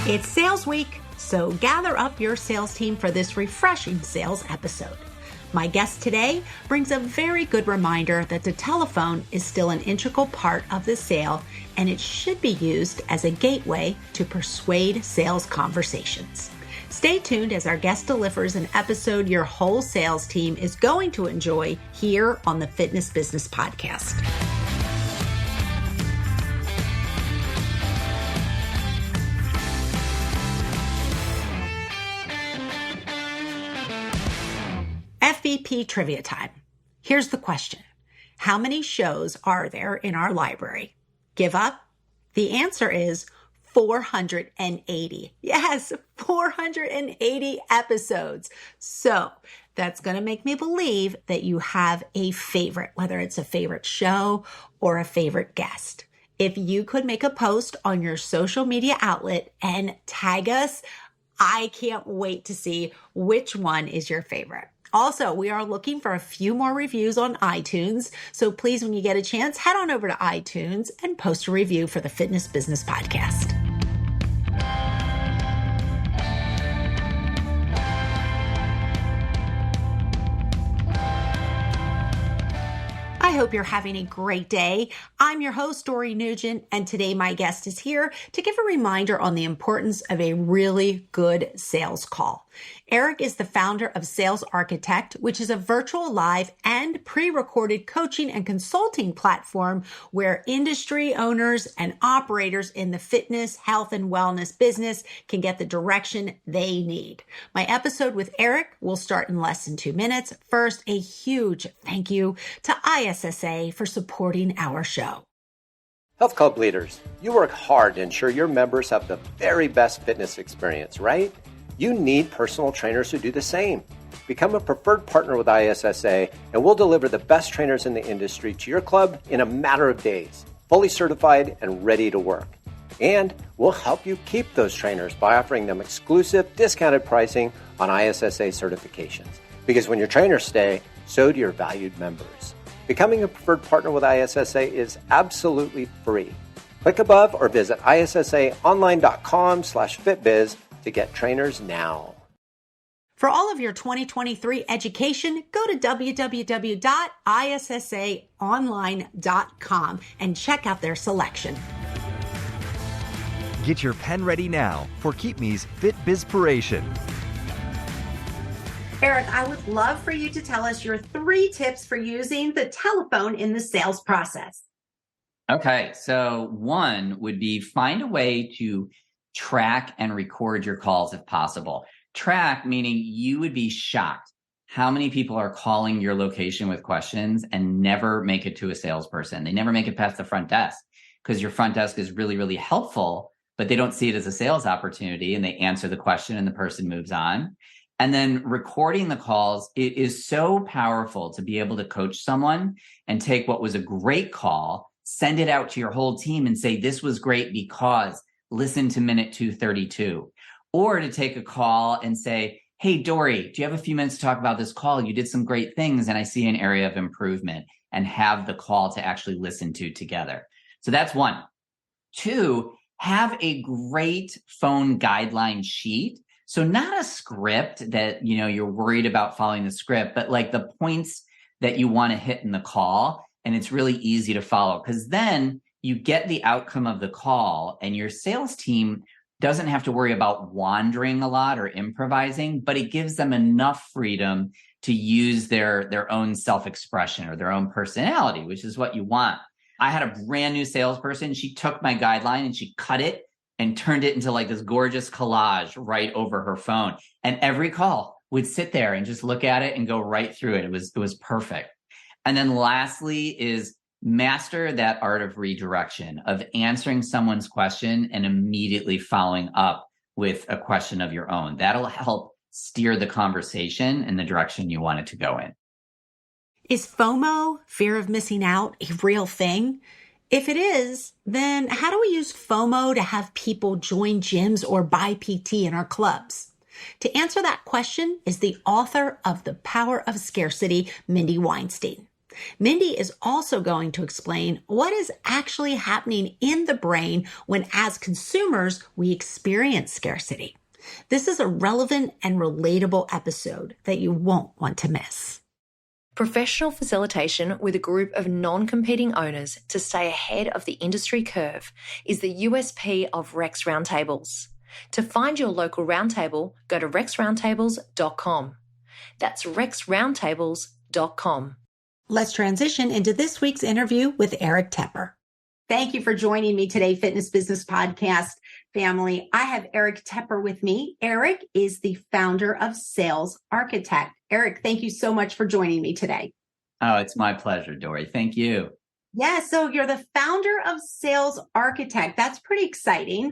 It's sales week, so gather up your sales team for this refreshing sales episode. My guest today brings a very good reminder that the telephone is still an integral part of the sale, and it should be used as a gateway to persuade sales conversations. Stay tuned as our guest delivers an episode your whole sales team is going to enjoy here on the Fitness Business Podcast. FVP trivia time. Here's the question. How many shows are there in our library? Give up? The answer is 480. Yes, 480 episodes. So that's going to make me believe that you have a favorite, whether it's a favorite show or a favorite guest. If you could make a post on your social media outlet and tag us, I can't wait to see which one is your favorite. Also, we are looking for a few more reviews on iTunes. So please, when you get a chance, head on over to iTunes and post a review for the Fitness Business Podcast. I hope you're having a great day. I'm your host, Dory Nugent, and today my guest is here to give a reminder on the importance of a really good sales call. Eric is the founder of Sales Architect, which is a virtual live and pre-recorded coaching and consulting platform where industry owners and operators in the fitness, health, and wellness business can get the direction they need. My episode with Eric will start in less than 2 minutes. First, a huge thank you to ISSA for supporting our show. Health club leaders, you work hard to ensure your members have the very best fitness experience, right? You need personal trainers who do the same. Become a preferred partner with ISSA, and we'll deliver the best trainers in the industry to your club in a matter of days, fully certified and ready to work. And we'll help you keep those trainers by offering them exclusive discounted pricing on ISSA certifications. Because when your trainers stay, so do your valued members. Becoming a preferred partner with ISSA is absolutely free. Click above or visit issaonline.com/fitbiz to get trainers now. For all of your 2023 education, go to www.issaonline.com and check out their selection. Get your pen ready now for Keep Me's Fit Bizpiration. Eric, I would love for you to tell us your 3 tips for using the telephone in the sales process. Okay, so 1 would be find a way to track and record your calls if possible. Track meaning you would be shocked how many people are calling your location with questions and never make it to a salesperson. They never make it past the front desk because your front desk is really, really helpful, but they don't see it as a sales opportunity and they answer the question and the person moves on. And then recording the calls, it is so powerful to be able to coach someone and take what was a great call, send it out to your whole team and say, this was great because listen to minute 232, or to take a call and say, hey, Dory, do you have a few minutes to talk about this call? You did some great things and I see an area of improvement, and have the call to actually listen to together. So that's 1. 2, have a great phone guideline sheet. So not a script that, you're worried about following the script, but like the points that you want to hit in the call. And it's really easy to follow because then you get the outcome of the call and your sales team doesn't have to worry about wandering a lot or improvising, but it gives them enough freedom to use their own self-expression or their own personality, which is what you want. I had a brand new salesperson. She took my guideline and she cut it and turned it into like this gorgeous collage right over her phone. And every call would sit there and just look at it and go right through it. It was perfect. And then lastly is master that art of redirection, of answering someone's question and immediately following up with a question of your own. That'll help steer the conversation in the direction you want it to go in. Is FOMO, fear of missing out, a real thing? If it is, then how do we use FOMO to have people join gyms or buy PT in our clubs? To answer that question is the author of The Power of Scarcity, Mindy Weinstein. Mindy is also going to explain what is actually happening in the brain when, as consumers, we experience scarcity. This is a relevant and relatable episode that you won't want to miss. Professional facilitation with a group of non-competing owners to stay ahead of the industry curve is the USP of Rex Roundtables. To find your local roundtable, go to rexroundtables.com. That's rexroundtables.com. Let's transition into this week's interview with Eric Tepper. Thank you for joining me today, Fitness Business Podcast family. I have Eric Tepper with me. Eric is the founder of Sales Architect. Eric, thank you so much for joining me today. Oh, it's my pleasure, Dory. Thank you. Yeah, so you're the founder of Sales Architect. That's pretty exciting.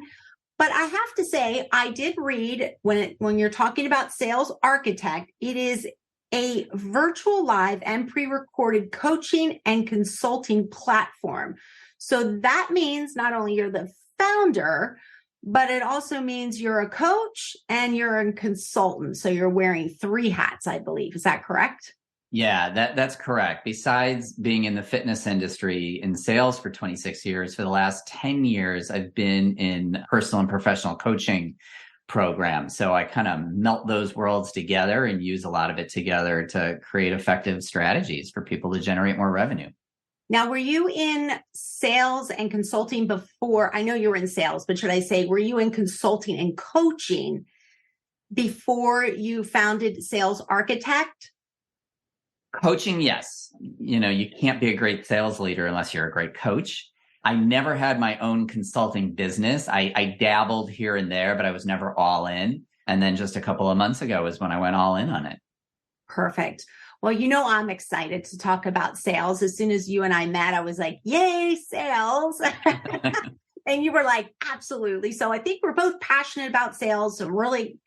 But I have to say, I did read when you're talking about Sales Architect, it is a virtual live and pre-recorded coaching and consulting platform. So that means not only you're the founder, but it also means you're a coach and you're a consultant. So you're wearing 3 hats, I believe. Is that correct? Yeah, that's correct. Besides being in the fitness industry in sales for 26 years, for the last 10 years, I've been in personal and professional coaching programs. So I kind of melt those worlds together and use a lot of it together to create effective strategies for people to generate more revenue. Now, were you in sales and consulting before? I know you were in sales, but should I say, were you in consulting and coaching before you founded Sales Architect? Coaching, yes. You can't be a great sales leader unless you're a great coach. I never had my own consulting business. I dabbled here and there, but I was never all in. And then just a couple of months ago is when I went all in on it. Perfect. Well, I'm excited to talk about sales. As soon as you and I met, I was like, yay, sales. And you were like, absolutely. So I think we're both passionate about sales. So I'm really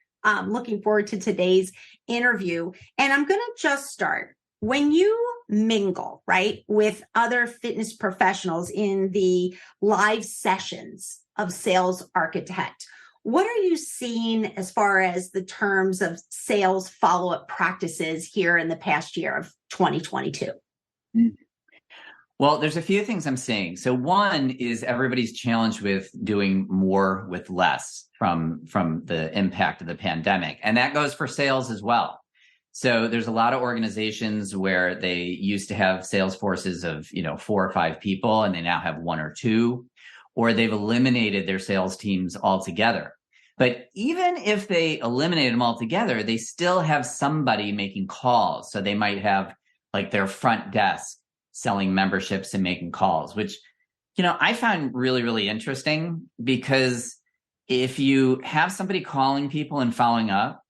looking forward to today's interview. And I'm going to just start. When you mingle, right, with other fitness professionals in the live sessions of Sales Architect, what are you seeing as far as the terms of sales follow-up practices here in the past year of 2022? Well, there's a few things I'm seeing. So one is everybody's challenged with doing more with less from the impact of the pandemic. And that goes for sales as well. So there's a lot of organizations where they used to have sales forces of, 4 or 5 people, and they now have 1 or 2, or they've eliminated their sales teams altogether. But even if they eliminated them altogether, they still have somebody making calls. So they might have like their front desk selling memberships and making calls, which, I found really, really interesting, because if you have somebody calling people and following up,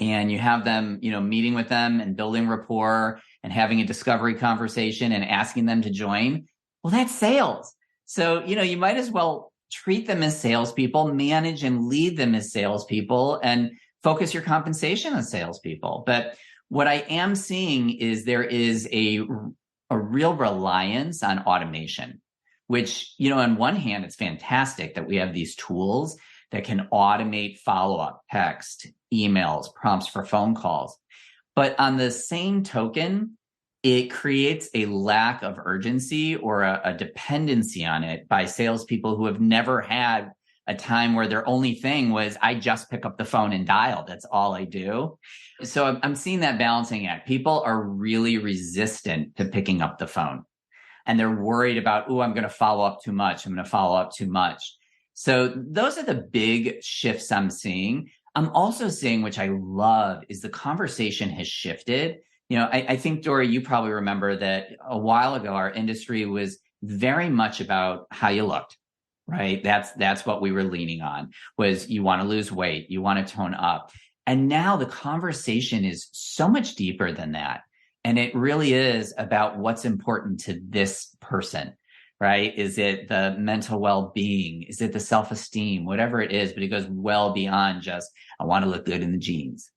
and you have them, meeting with them and building rapport and having a discovery conversation and asking them to join, well, that's sales. So, you might as well treat them as salespeople, manage and lead them as salespeople, and focus your compensation on salespeople. But what I am seeing is there is a real reliance on automation, which, on one hand, it's fantastic that we have these tools that can automate follow-up, text, emails, prompts for phone calls. But on the same token, it creates a lack of urgency or a dependency on it by salespeople who have never had a time where their only thing was, I just pick up the phone and dial. That's all I do. So I'm seeing that balancing act. People are really resistant to picking up the phone. And they're worried about, I'm going to follow up too much. I'm going to follow up too much. So those are the big shifts I'm seeing. I'm also seeing, which I love, is the conversation has shifted. I think, Dory, you probably remember that a while ago, our industry was very much about how you looked, right? That's what we were leaning on, was you want to lose weight, you want to tone up. And now the conversation is so much deeper than that. And it really is about what's important to this person. Right? Is it the mental well-being? Is it the self-esteem? Whatever it is, but it goes well beyond just, I want to look good in the jeans.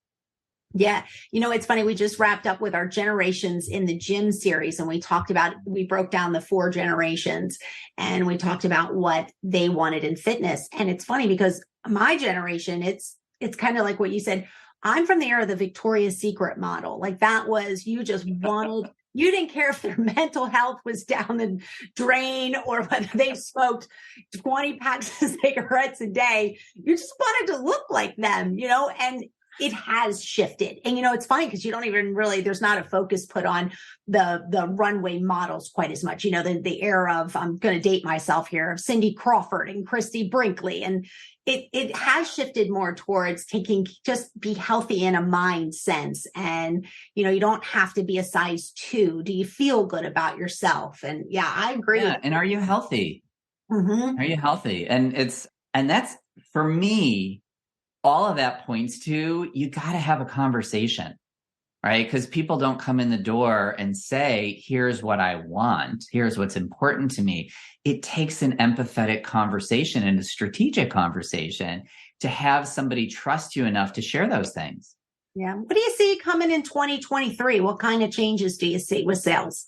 Yeah. It's funny. We just wrapped up with our generations in the gym series, and we broke down the 4 generations, and we talked about what they wanted in fitness. And it's funny because my generation, it's kind of like what you said. I'm from the era of the Victoria's Secret model. Like that was, you just wanted You didn't care if their mental health was down the drain or whether they smoked 20 packs of cigarettes a day. You just wanted to look like them, and it has shifted. And, it's funny because you don't even really, there's not a focus put on the runway models quite as much. The era of, I'm going to date myself here, of Cindy Crawford and Christy Brinkley. And it has shifted more towards just be healthy in a mind sense. And, you don't have to be a size 2. Do you feel good about yourself? And yeah, I agree. Yeah. And are you healthy? Mm-hmm. Are you healthy? And that's, for me, all of that points to, you got to have a conversation, right? Because people don't come in the door and say, here's what I want. Here's what's important to me. It takes an empathetic conversation and a strategic conversation to have somebody trust you enough to share those things. Yeah. What do you see coming in 2023? What kind of changes do you see with sales?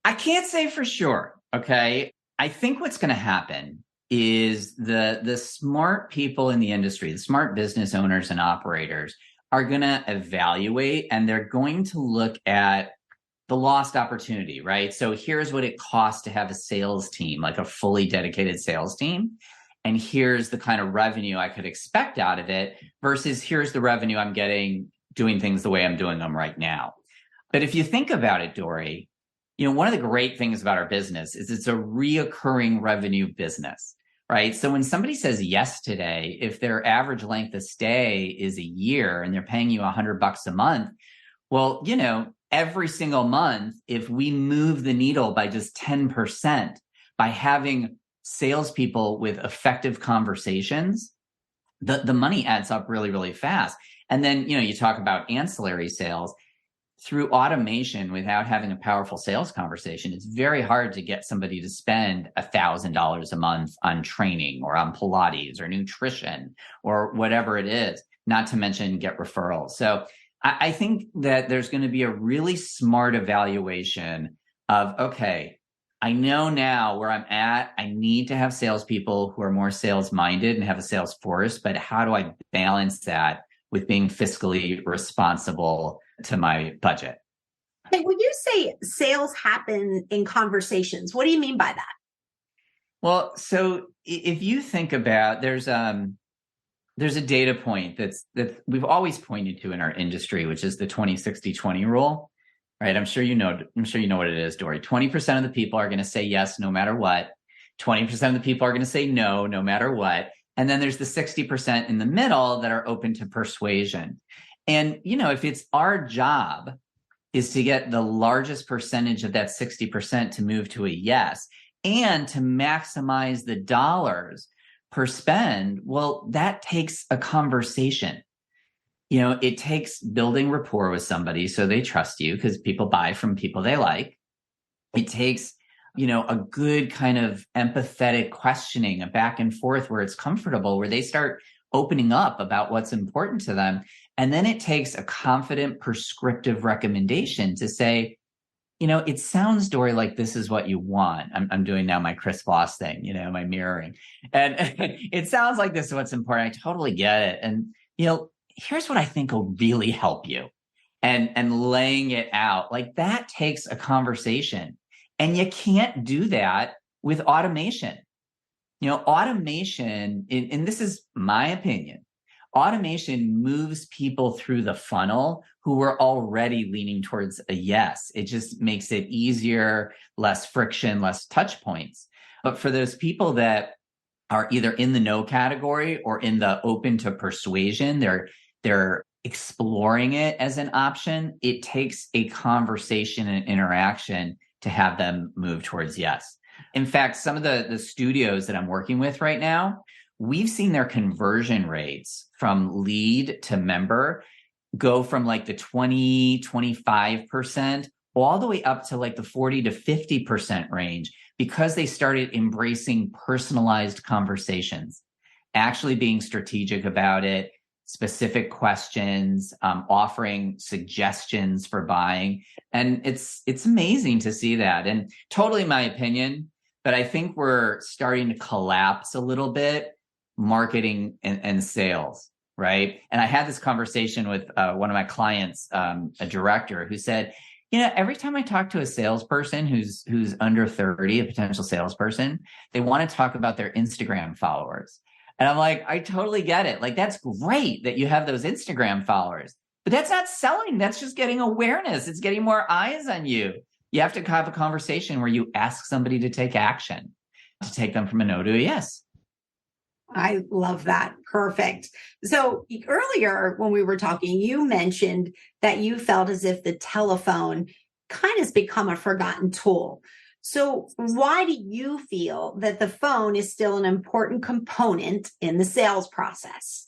I can't say for sure. Okay. I think what's going to happen is the smart people in the industry, the smart business owners and operators, are going to evaluate, and they're going to look at the lost opportunity, right? So here's what it costs to have a sales team, like a fully dedicated sales team. And here's the kind of revenue I could expect out of it versus here's the revenue I'm getting doing things the way I'm doing them right now. But if you think about it, Dory, one of the great things about our business is it's a reoccurring revenue business, right? So when somebody says yes today, if their average length of stay is a year and they're paying you $100 a month, well, every single month, if we move the needle by just 10% by having salespeople with effective conversations, the money adds up really, really fast. And then, you talk about ancillary sales. Through automation, without having a powerful sales conversation, it's very hard to get somebody to spend $1,000 a month on training or on Pilates or nutrition or whatever it is, not to mention get referrals. So I think that there's going to be a really smart evaluation of, okay, I know now where I'm at. I need to have salespeople who are more sales minded and have a sales force, but how do I balance that with being fiscally responsible to my budget? Hey, when you say sales happen in conversations, what do you mean by that? Well, so if you think about, there's a data point that we've always pointed to in our industry, which is the 20-60-20 rule, right? I'm sure you know what it is, Dory. 20% of the people are going to say yes no matter what. 20% of the people are going to say no matter what. And then there's the 60% in the middle that are open to persuasion. And, if it's our job is to get the largest percentage of that 60% to move to a yes and to maximize the dollars per spend, well, that takes a conversation. It takes building rapport with somebody so they trust you, because people buy from people they like. It takes a good kind of empathetic questioning, a back and forth where it's comfortable, where they start opening up about what's important to them. And then it takes a confident, prescriptive recommendation to say, it sounds, Dory, like this is what you want. I'm doing now my Chris Voss thing, my mirroring. And it sounds like this is what's important. I totally get it. And, here's what I think will really help you. And laying it out, like that takes a conversation. And you can't do that with automation. Automation, and this is my opinion, automation moves people through the funnel who were already leaning towards a yes. It just makes it easier, less friction, less touch points. But for those people that are either in the no category or in the open to persuasion, they're exploring it as an option. It takes a conversation and interaction to have them move towards yes. In fact, some of the studios that I'm working with right now, we've seen their conversion rates from lead to member go from like the 20-25% all the way up to like the 40-50% range, because they started embracing personalized conversations, actually being strategic about it, specific questions, offering suggestions for buying. And it's amazing to see that. And totally my opinion, but I think we're starting to collapse a little bit, marketing and sales, right? And I had this conversation with one of my clients, a director, who said, Every time I talk to a salesperson who's under 30, a potential salesperson, they want to talk about their Instagram followers. And I'm like, I totally get it. Like, that's great that you have those Instagram followers, but that's not selling. That's just getting awareness. It's getting more eyes on you. You have to have a conversation where you ask somebody to take action, to take them from a no to a yes. I love that. Perfect. So earlier when we were talking, you mentioned that you felt as if the telephone kind of has become a forgotten tool. So why do you feel that the phone is still an important component in the sales process?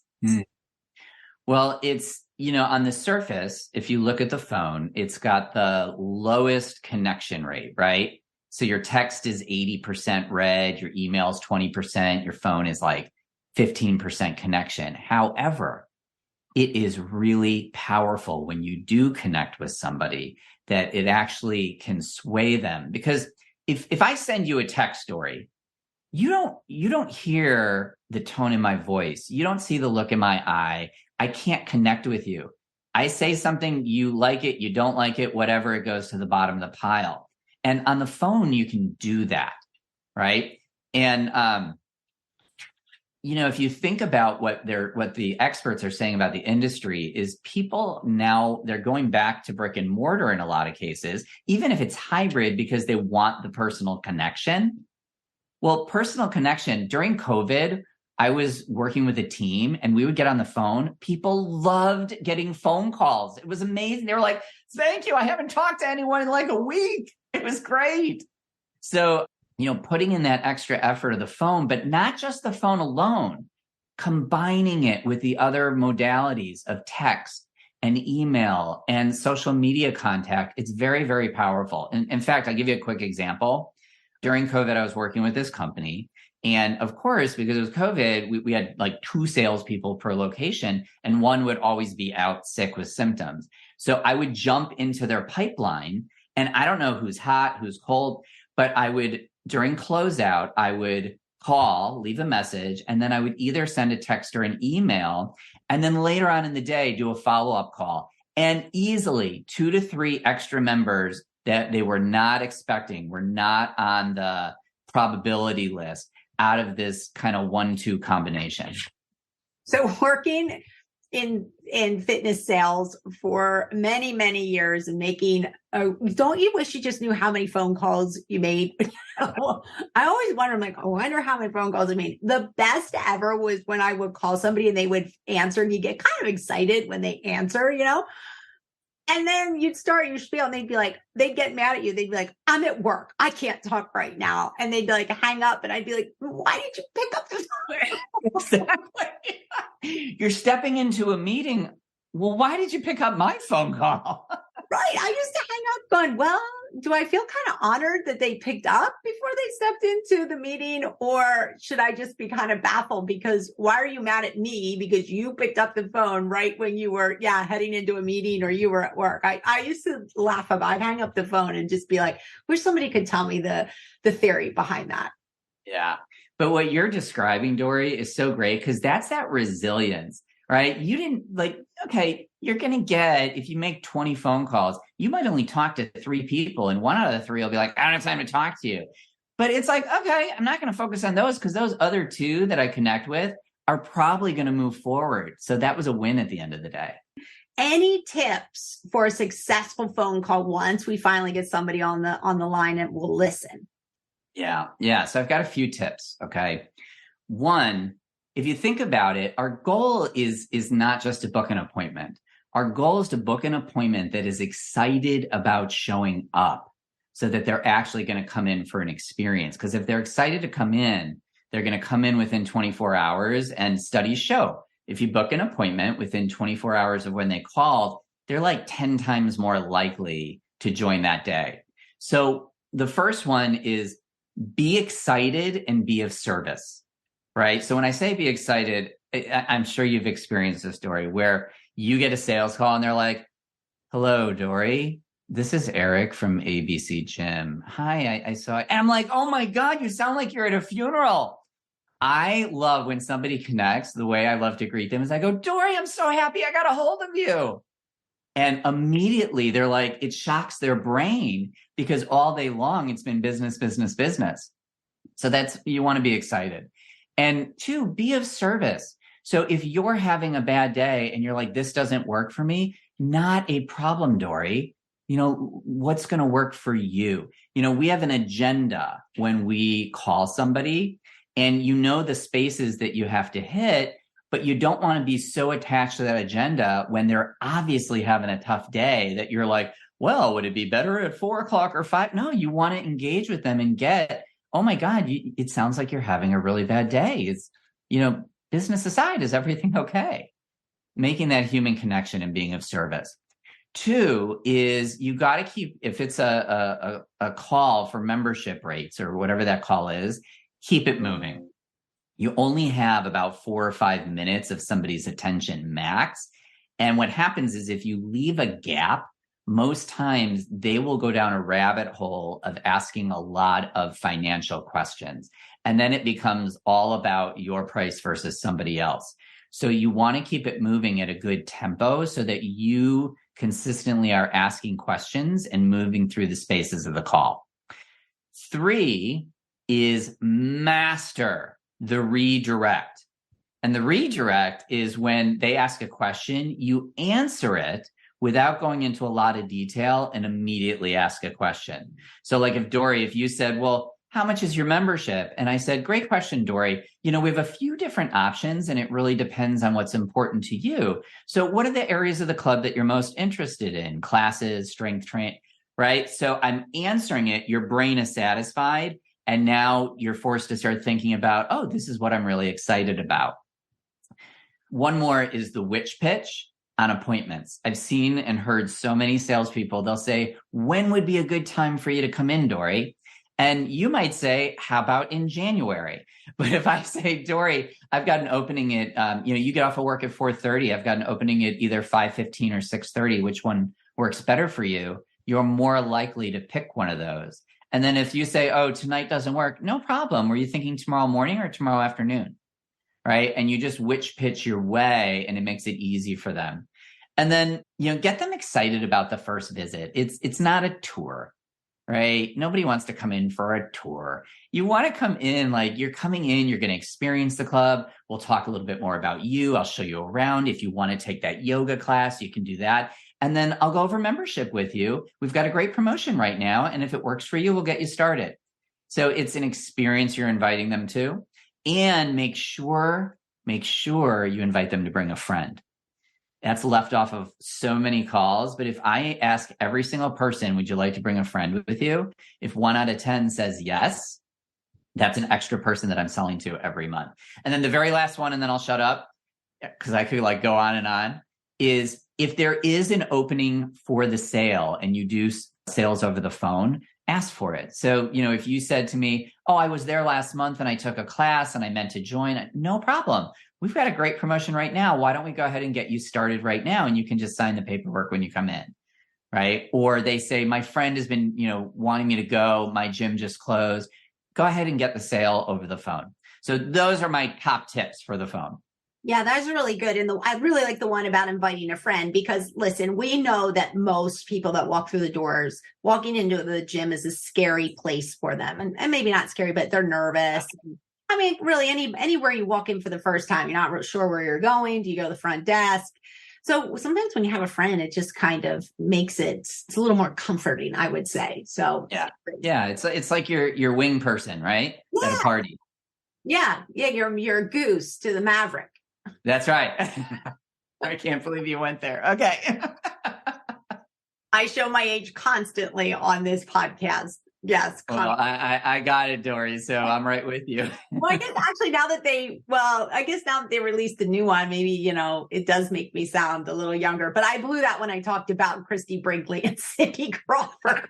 Well, it's, on the surface, if you look at the phone, it's got the lowest connection rate, right? So your text is 80% read, your email is 20%, your phone is like 15% connection. However, it is really powerful when you do connect with somebody that it actually can sway them. Because if I send you a text story, you don't hear the tone in my voice. You don't see the look in my eye. I can't connect with you. I say something, you like it, you don't like it, whatever, it goes to the bottom of the pile. And on the phone, you can do that, right? And, if you think about what the experts are saying about the industry is people now, they're going back to brick and mortar in a lot of cases, even if it's hybrid, because they want the personal connection. Well, personal connection during COVID, I was working with a team and we would get on the phone. People loved getting phone calls. It was amazing. They were like, thank you. I haven't talked to anyone in like a week. It was great. So, putting in that extra effort of the phone, but not just the phone alone, combining it with the other modalities of text and email and social media contact, it's very, very powerful. And in fact, I'll give you a quick example. During COVID, I was working with this company. And of course, because it was COVID, we had like 2 salespeople per location, and one would always be out sick with symptoms. So I would jump into their pipeline, and I don't know who's hot, who's cold, but during closeout, I would call, leave a message, and then I would either send a text or an email, and then later on in the day, do a follow-up call. And easily 2 to 3 extra members that they were not expecting, were not on the probability list out of this kind of 1-2 combination. So working in fitness sales for many, many years and don't you wish you just knew how many phone calls you made? I always wonder, I wonder how many phone calls I made. The best ever was when I would call somebody and they would answer, and you get kind of excited when they answer, And then you'd start your spiel and they'd get mad at you. They'd be like, I'm at work. I can't talk right now. And they'd be like, hang up. And I'd be like, why did you pick up the phone? Exactly. You're stepping into a meeting. Well, why did you pick up my phone call? Right. I used to hang up going, well, do I feel kind of honored that they picked up before they stepped into the meeting? Or should I just be kind of baffled because why are you mad at me? Because you picked up the phone right when you were, heading into a meeting or you were at work. I used to laugh about, I'd hang up the phone and just be like, wish somebody could tell me the theory behind that. Yeah. But what you're describing, Dory, is so great because that's that resilience, right? You didn't you're going to get, if you make 20 phone calls, you might only talk to 3 people and 1 out of the 3 will be like, I don't have time to talk to you. But it's like, okay, I'm not going to focus on those because those other 2 that I connect with are probably going to move forward. So that was a win at the end of the day. Any tips for a successful phone call once we finally get somebody on the line and will listen? Yeah. So I've got a few tips. Okay. 1, if you think about it, our goal is not just to book an appointment. Our goal is to book an appointment that is excited about showing up so that they're actually going to come in for an experience. Because if they're excited to come in, they're going to come in within 24 hours, and studies show if you book an appointment within 24 hours of when they called, they're like 10 times more likely to join that day. So the first one is be excited and be of service, right? So when I say be excited, I'm sure you've experienced this, Dory, where you get a sales call and they're like, hello, Dory, this is Eric from ABC Gym. Hi, I saw it. And I'm like, oh my God, you sound like you're at a funeral. I love when somebody connects. The way I love to greet them is I go, Dory, I'm so happy I got a hold of you. And immediately they're like, it shocks their brain because all day long it's been business, business, business. So you want to be excited. And 2, be of service. So if you're having a bad day and you're like, this doesn't work for me, not a problem, Dory. What's going to work for you? We have an agenda when we call somebody, and the spaces that you have to hit, but you don't want to be so attached to that agenda when they're obviously having a tough day that you're like, well, would it be better at 4 o'clock or 5? No, you want to engage with them and get, oh my God, it sounds like you're having a really bad day. It's, business aside, is everything okay? Making that human connection and being of service. 2 is you got to keep, if it's a call for membership rates or whatever that call is, keep it moving. You only have about 4 or 5 minutes of somebody's attention max. And what happens is if you leave a gap, most times they will go down a rabbit hole of asking a lot of financial questions. And then it becomes all about your price versus somebody else. So you want to keep it moving at a good tempo so that you consistently are asking questions and moving through the spaces of the call. 3 is master the redirect. And the redirect is when they ask a question, you answer it without going into a lot of detail and immediately ask a question. So like if you said, well, how much is your membership? And I said, great question, Dory. We have a few different options and it really depends on what's important to you. So what are the areas of the club that you're most interested in? Classes, strength training, right? So I'm answering it. Your brain is satisfied. And now you're forced to start thinking about, oh, this is what I'm really excited about. One more is the witch pitch on appointments. I've seen and heard so many salespeople, they'll say, when would be a good time for you to come in, Dory? And you might say, how about in January? But if I say, Dory, I've got an opening at, you get off of work at 4:30. I've got an opening at either 5:15 or 6:30. Which one works better for you? You're more likely to pick one of those. And then if you say, oh, tonight doesn't work, no problem. Were you thinking tomorrow morning or tomorrow afternoon? Right? And you just witch pitch your way and it makes it easy for them. And then, get them excited about the first visit. It's not a tour. Right? Nobody wants to come in for a tour. You want to come in like you're coming in, you're going to experience the club. We'll talk a little bit more about you. I'll show you around. If you want to take that yoga class, you can do that. And then I'll go over membership with you. We've got a great promotion right now. And if it works for you, we'll get you started. So it's an experience you're inviting them to. And make sure you invite them to bring a friend. That's left off of so many calls. But if I ask every single person, would you like to bring a friend with you? If 1 out of 10 says yes, that's an extra person that I'm selling to every month. And then the very last one, and then I'll shut up because I could go on and on, is if there is an opening for the sale and you do sales over the phone, ask for it. So, if you said to me, oh, I was there last month and I took a class and I meant to join, no problem. We've got a great promotion right now. Why don't we go ahead and get you started right now? And you can just sign the paperwork when you come in, right? Or they say, my friend has been, wanting me to go. My gym just closed. Go ahead and get the sale over the phone. So those are my top tips for the phone. Yeah, that's really good. And I really like the one about inviting a friend because, listen, we know that most people that walk through the doors, walking into the gym is a scary place for them. And maybe not scary, but they're nervous. I mean, really, anywhere you walk in for the first time, you're not sure where you're going. Do you go to the front desk? So sometimes when you have a friend, it just kind of makes it's a little more comforting, I would say. So yeah, it's like your wing person, right? Yeah. At a party. Yeah, you're a goose to the Maverick. That's right. I can't believe you went there. Okay. I show my age constantly on this podcast. Yes. Well, I got it, Dory. So I'm right with you. Well, I guess actually now that they released the new one, maybe, it does make me sound a little younger, but I blew that when I talked about Christy Brinkley and Cindy Crawford.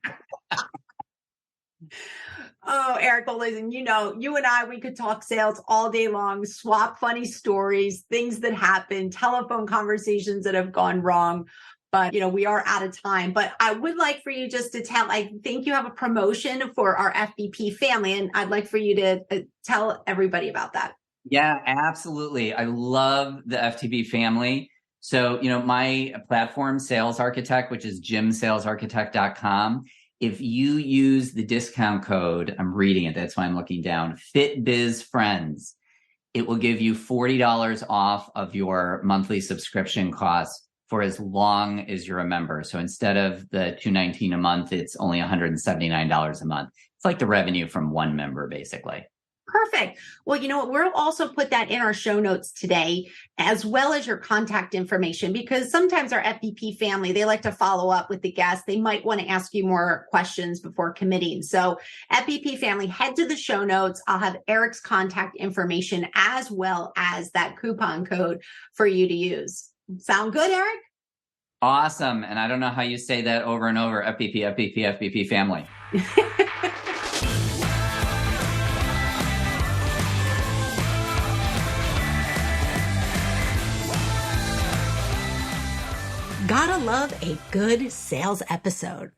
Oh, Eric, well, listen, you and I, we could talk sales all day long, swap funny stories, things that happen, telephone conversations that have gone wrong. But, we are out of time. But I would like for you just to tell, I think you have a promotion for our FBP family, and I'd like for you to tell everybody about that. Yeah, absolutely. I love the FTB family. So, my platform, Sales Architect, which is jimsalesarchitect.com, if you use the discount code, I'm reading it, that's why I'm looking down, FitBizFriends, it will give you $40 off of your monthly subscription costs for as long as you're a member. So instead of the $219 a month, it's only $179 a month. It's like the revenue from one member, basically. Perfect. Well, you know what? We'll also put that in our show notes today, as well as your contact information, because sometimes our FBP family, they like to follow up with the guests. They might want to ask you more questions before committing. So FBP family, head to the show notes. I'll have Eric's contact information as well as that coupon code for you to use. Sound good, Eric? Awesome. And I don't know how you say that over and over, FBP family. Gotta love a good sales episode.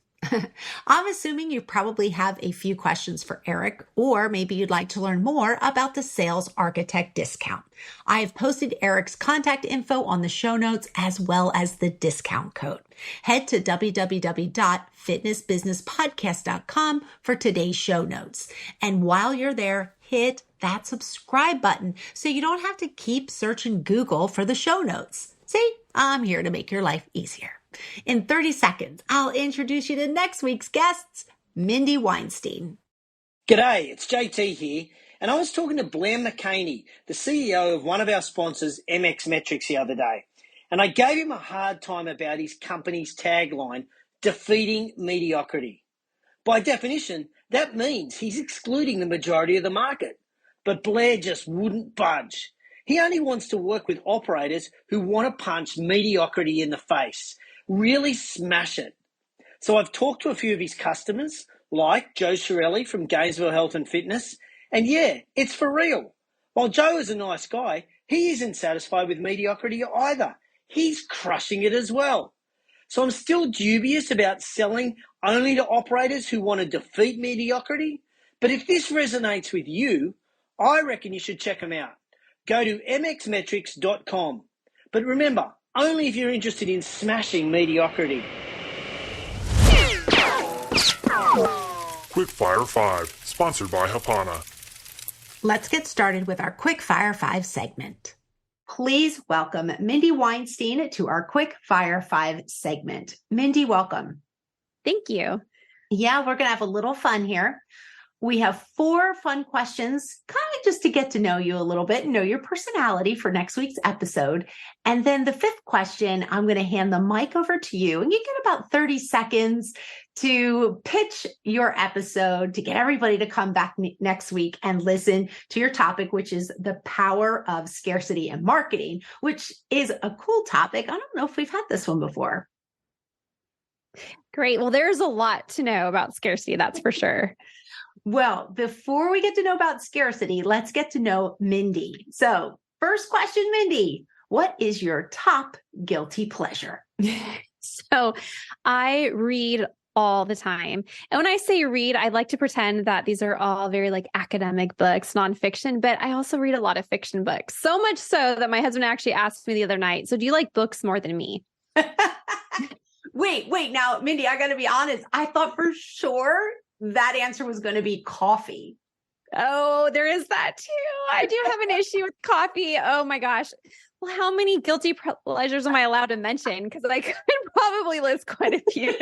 I'm assuming you probably have a few questions for Eric, or maybe you'd like to learn more about the Sales Architect discount. I have posted Eric's contact info on the show notes as well as the discount code. Head to www.fitnessbusinesspodcast.com for today's show notes. And while you're there, hit that subscribe button so you don't have to keep searching Google for the show notes. See, I'm here to make your life easier. In 30 seconds, I'll introduce you to next week's guests, Mindy Weinstein. G'day, it's JT here, and I was talking to Blair McCaney, the CEO of one of our sponsors, MX Metrics, the other day, and I gave him a hard time about his company's tagline, defeating mediocrity. By definition, that means he's excluding the majority of the market, but Blair just wouldn't budge. He only wants to work with operators who want to punch mediocrity in the face, really smash it. So I've talked to a few of his customers, like Joe Shirelli from Gainesville Health and Fitness, and yeah, it's for real. While Joe is a nice guy, he isn't satisfied with mediocrity either. He's crushing it as well. So I'm still dubious about selling only to operators who want to defeat mediocrity, but if this resonates with you, I reckon you should check them out. Go to mxmetrics.com. But remember, only if you're interested in smashing mediocrity. Quick Fire 5, sponsored by Hapana. Let's get started with our Quick Fire 5 segment. Please welcome Mindy Weinstein to our Quick Fire 5 segment. Mindy, welcome. Thank you. Yeah, we're going to have a little fun here. We have 4 fun questions, kind of just to get to know you a little bit and know your personality for next week's episode. And then the 5th question, I'm going to hand the mic over to you, and you get about 30 seconds to pitch your episode to get everybody to come back next week and listen to your topic, which is the power of scarcity and marketing, which is a cool topic. I don't know if we've had this one before. Great. Well, there's a lot to know about scarcity, that's for sure. Well, before we get to know about scarcity, let's get to know Mindy. So first question, Mindy, what is your top guilty pleasure? So I read all the time. And when I say read, I like to pretend that these are all very like academic books, nonfiction, but I also read a lot of fiction books. So much so that my husband actually asked me the other night, so do you like books more than me? Wait, now, Mindy, I got to be honest. I thought for sure that answer was going to be coffee. Oh, there is that too. I do have an issue with coffee. Oh my gosh. Well, how many guilty pleasures am I allowed to mention? Because I could probably list quite a few.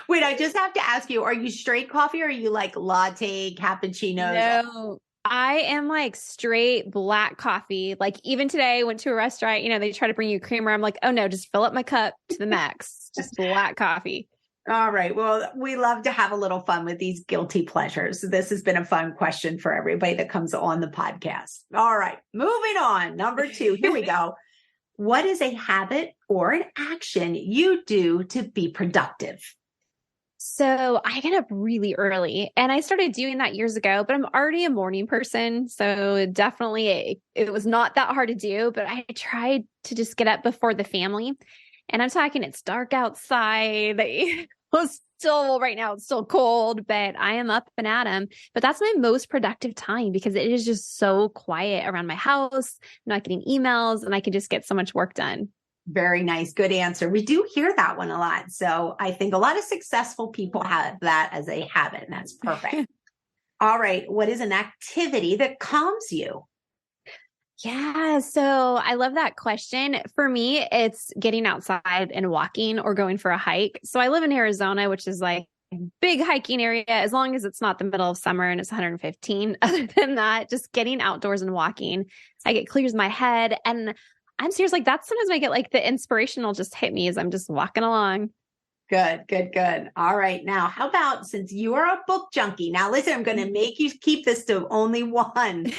Wait, I just have to ask you, are you straight coffee or are you like latte, cappuccinos? No, I am like straight black coffee. Like even today I went to a restaurant, they try to bring you creamer. I'm like, oh no, just fill up my cup to the max. Just black coffee. All right. Well, we love to have a little fun with these guilty pleasures. This has been a fun question for everybody that comes on the podcast. All right. Moving on. Number 2. Here we go. What is a habit or an action you do to be productive? So I get up really early and I started doing that years ago, but I'm already a morning person. So definitely it was not that hard to do, but I tried to just get up before the family. And I'm talking, it's dark outside. still right now, it's still cold, but I am up and at 'em. But that's my most productive time because it is just so quiet around my house. I'm not getting emails and I can just get so much work done. Very nice. Good answer. We do hear that one a lot. So I think a lot of successful people have that as a habit, and that's perfect. All right. What is an activity that calms you? Yeah, so I love that question. For me, it's getting outside and walking or going for a hike. So I live in Arizona, which is like a big hiking area, as long as it's not the middle of summer and it's 115. Other than that, just getting outdoors and walking, it clears my head. And I'm serious, like that's sometimes I get like the inspiration will just hit me as I'm just walking along. Good, good, good. All right. Now, how about since you are a book junkie? Now, listen, I'm going to make you keep this to only one.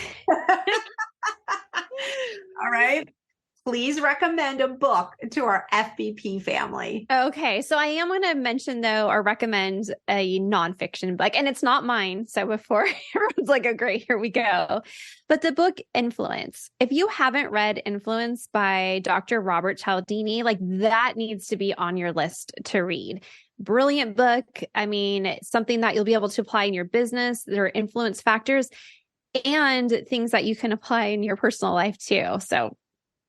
All right. Please recommend a book to our FBP family. Okay. So I am going to mention, though, or recommend a nonfiction book, and it's not mine. So before everyone's like, oh, great, here we go. But the book Influence. If you haven't read Influence by Dr. Robert Cialdini, like that needs to be on your list to read. Brilliant book. I mean, something that you'll be able to apply in your business. There are influence factors and things that you can apply in your personal life too. So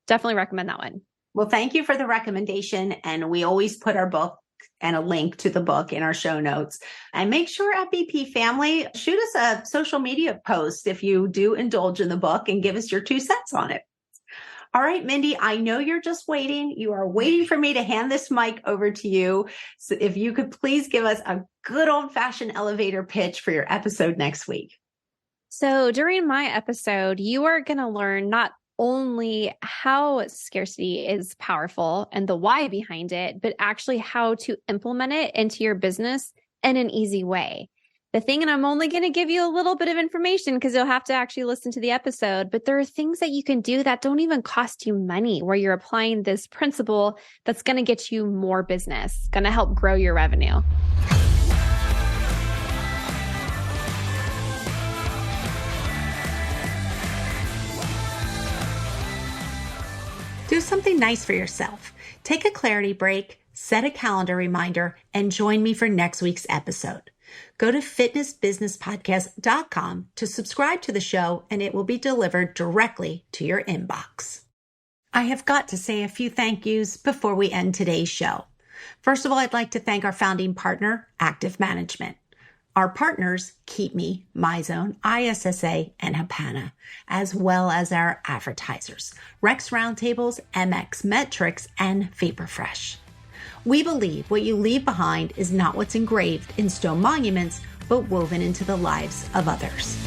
definitely recommend that one. Well, thank you for the recommendation. And we always put our book and a link to the book in our show notes. And make sure FBP family, shoot us a social media post if you do indulge in the book and give us your 2 cents on it. All right, Mindy, I know you're just waiting. You are waiting for me to hand this mic over to you. So if you could please give us a good old-fashioned elevator pitch for your episode next week. So during my episode, you are going to learn not only how scarcity is powerful and the why behind it, but actually how to implement it into your business in an easy way. The thing, and I'm only going to give you a little bit of information because you'll have to actually listen to the episode, but there are things that you can do that don't even cost you money where you're applying this principle that's going to get you more business, going to help grow your revenue. Do something nice for yourself. Take a clarity break, set a calendar reminder, and join me for next week's episode. Go to fitnessbusinesspodcast.com to subscribe to the show, and it will be delivered directly to your inbox. I have got to say a few thank yous before we end today's show. First of all, I'd like to thank our founding partner, Active Management. Our partners, Keep Me, MyZone, ISSA, and Hapana, as well as our advertisers, Rex Roundtables, MX Metrics, and VaporFresh. We believe what you leave behind is not what's engraved in stone monuments, but woven into the lives of others.